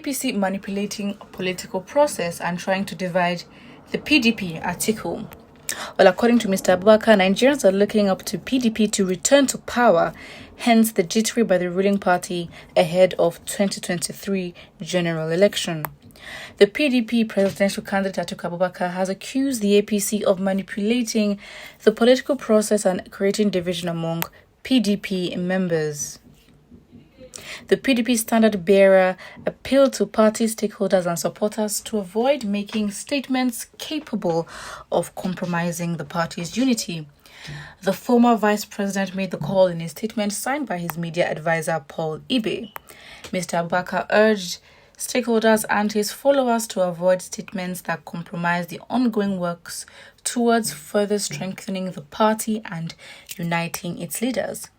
APC manipulating a political process and trying to divide the PDP, Atiku. Well, according to Mr. Abubakar, Nigerians are looking up to PDP to return to power, hence the jittery by the ruling party ahead of 2023 general election. The PDP presidential candidate Atiku Abubakar has accused the APC of manipulating the political process and creating division among PDP members. The PDP standard bearer appealed to party stakeholders and supporters to avoid making statements capable of compromising the party's unity. The former vice president made the call in a statement signed by his media advisor Paul Ibe. Mr. Abubakar urged stakeholders and his followers to avoid statements that compromise the ongoing works towards further strengthening the party and uniting its leaders.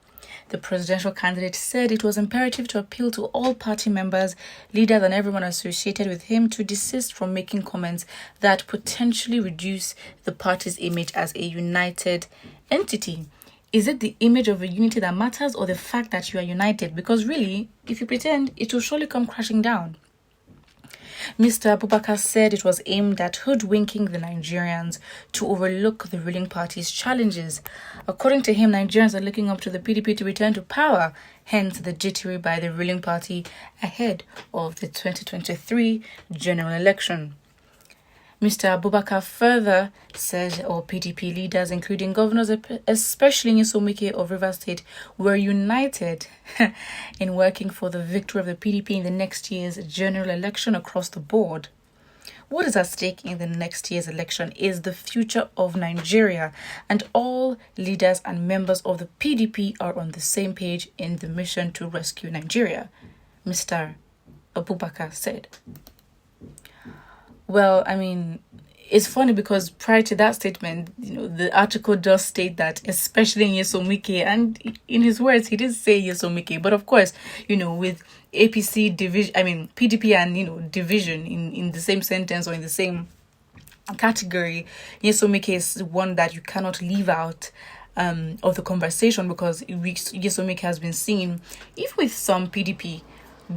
The presidential candidate said it was imperative to appeal to all party members, leaders, and everyone associated with him to desist from making comments that potentially reduce the party's image as a united entity. Is it the image of a unity that matters or the fact that you are united? Because really, if you pretend, it will surely come crashing down. Mr. Abubakar said it was aimed at hoodwinking the Nigerians to overlook the ruling party's challenges. According to him, Nigerians are looking up to the PDP to return to power, hence the jittery by the ruling party ahead of the 2023 general election. Mr. Abubakar further said all PDP leaders, including governors, especially Nyesom Wike of Rivers State, were united in working for the victory of the PDP in the next year's general election across the board. What is at stake in the next year's election is the future of Nigeria, and all leaders and members of the PDP are on the same page in the mission to rescue Nigeria, Mr. Abubakar said. Well, I mean, it's funny because prior to that statement, the article does state that, especially in Nyesom Wike, and in his words, he did say Nyesom Wike, but of course, with APC division, PDP and, division in the same sentence or in the same category, Nyesom Wike is one that you cannot leave out of the conversation because Nyesom Wike has been seen, even with some PDP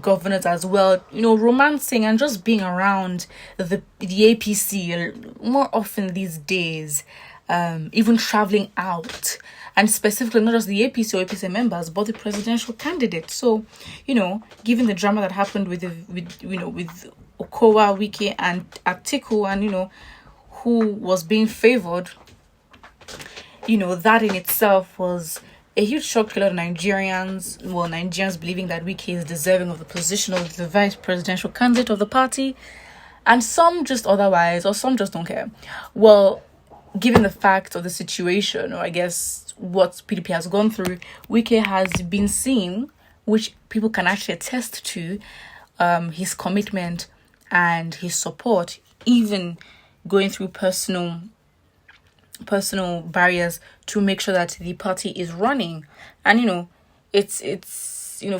governors as well, romancing and just being around the APC more often these days, even traveling out, and specifically not just the APC or APC members, but the presidential candidate. So, given the drama that happened with Okowa, Wike, and Atiku, and who was being favored, that in itself was a huge shock to a lot of Nigerians. Well, Nigerians believing that Wike is deserving of the position of the vice presidential candidate of the party, and some just otherwise, or some just don't care. Well, given the fact of the situation, or I guess what PDP has gone through, Wike has been seen, which people can actually attest to, his commitment and his support, even going through personal barriers to make sure that the party is running. And it's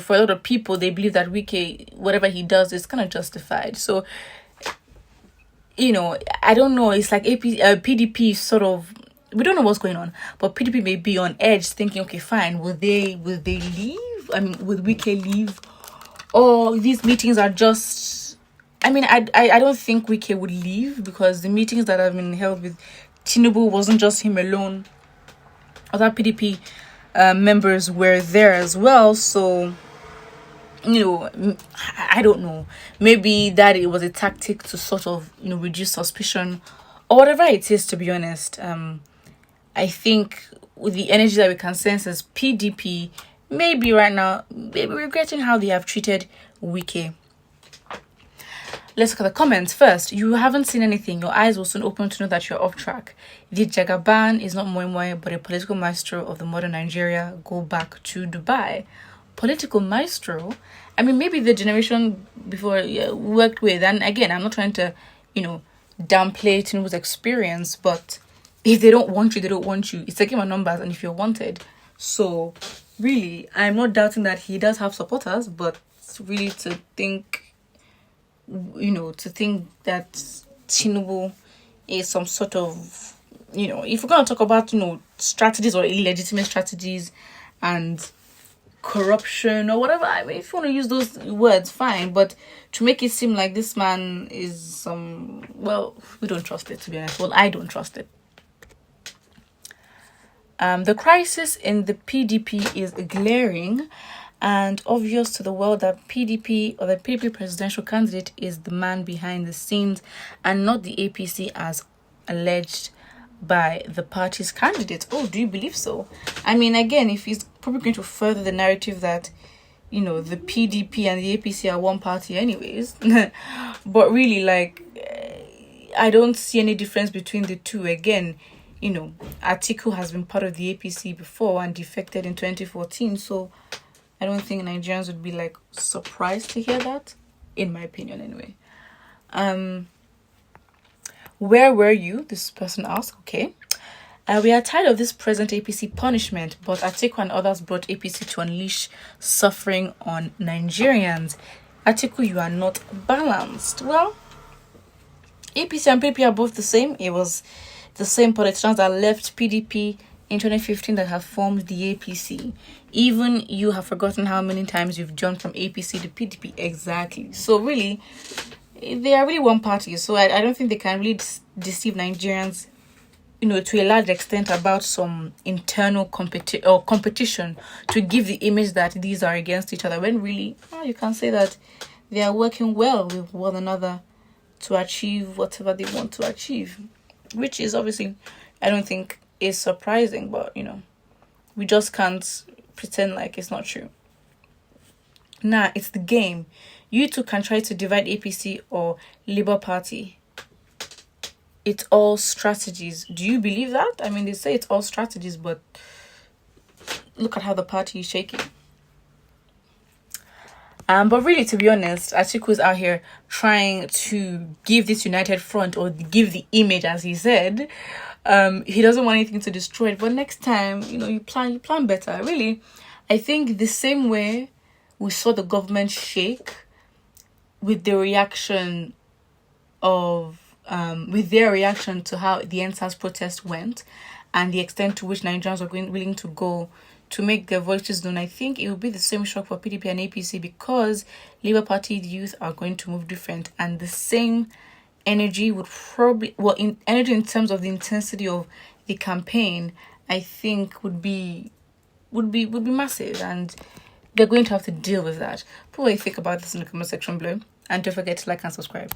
for a lot of people, they believe that Wike, whatever he does, is kind of justified. So I don't know, it's like PDP sort of, we don't know what's going on, but PDP may be on edge thinking, okay, fine, will they leave? Will Wike leave? Or these meetings are just, I don't think Wike would leave, because the meetings that have been held with Tinubu wasn't just him alone. Other PDP members were there as well. So, I don't know. Maybe that it was a tactic to sort of, reduce suspicion or whatever it is, to be honest. I think with the energy that we can sense as PDP, maybe right now, maybe regretting how they have treated Wike. Let's look at the comments first. You haven't seen anything. Your eyes will soon open to know that you're off track. The Jagaban is not Moi Moi, but a political maestro of the modern Nigeria. Go back to Dubai. Political maestro? Maybe the generation before worked with. And again, I'm not trying to, downplay Tinubu's experience, but if they don't want you, they don't want you. It's a game of numbers, and if you're wanted. So, really, I'm not doubting that he does have supporters, but really to think that Tinubu is some sort of, if we're going to talk about, strategies or illegitimate strategies and corruption or whatever. I mean, if you want to use those words, fine, but to make it seem like this man is some, well, we don't trust it, to be honest. Well, I don't trust it. The crisis in the PDP is glaring and obvious to the world that PDP or the PDP presidential candidate is the man behind the scenes and not the APC as alleged by the party's candidate. Oh, do you believe so? I mean, again, if he's probably going to further the narrative that, you know, the PDP and the APC are one party anyways. But really, like, I don't see any difference between the two. Again, you know, Atiku has been part of the APC before and defected in 2014. So I don't think Nigerians would be, like, surprised to hear that, in my opinion anyway. Where were you? This person asked. Okay. We are tired of this present APC punishment, but Atiku and others brought APC to unleash suffering on Nigerians. Atiku, you are not balanced. Well, APC and PDP are both the same. It was the same politicians that left PDP in 2015 that have formed the APC. Even you have forgotten how many times you've jumped from APC to PDP. Exactly. So really, they are really one party. So I don't think they can really deceive Nigerians, you know, to a large extent about some internal competition to give the image that these are against each other, when really, you can say that they are working well with one another to achieve whatever they want to achieve, which is obviously, I don't think is surprising, but, you know, we just can't pretend like it's not true. Nah, it's the game. You two can try to divide APC or Labour Party. It's all strategies. Do you believe that? I mean, they say it's all strategies, but look at how the party is shaking. But really, to be honest, Atiku is out here trying to give this united front, or give the image, as he said. He doesn't want anything to destroy it. But next time, you know, you plan better. Really, I think the same way we saw the government shake with the reaction of with their reaction to how the NSAS protest went and the extent to which Nigerians were willing to go to make their voices known, I think it will be the same shock for PDP and APC, because Labour Party youth are going to move different, and the same energy would probably, energy in terms of the intensity of the campaign, I think would be massive, and they're going to have to deal with that. Put what you think about this in the comment section below, and don't forget to like and subscribe.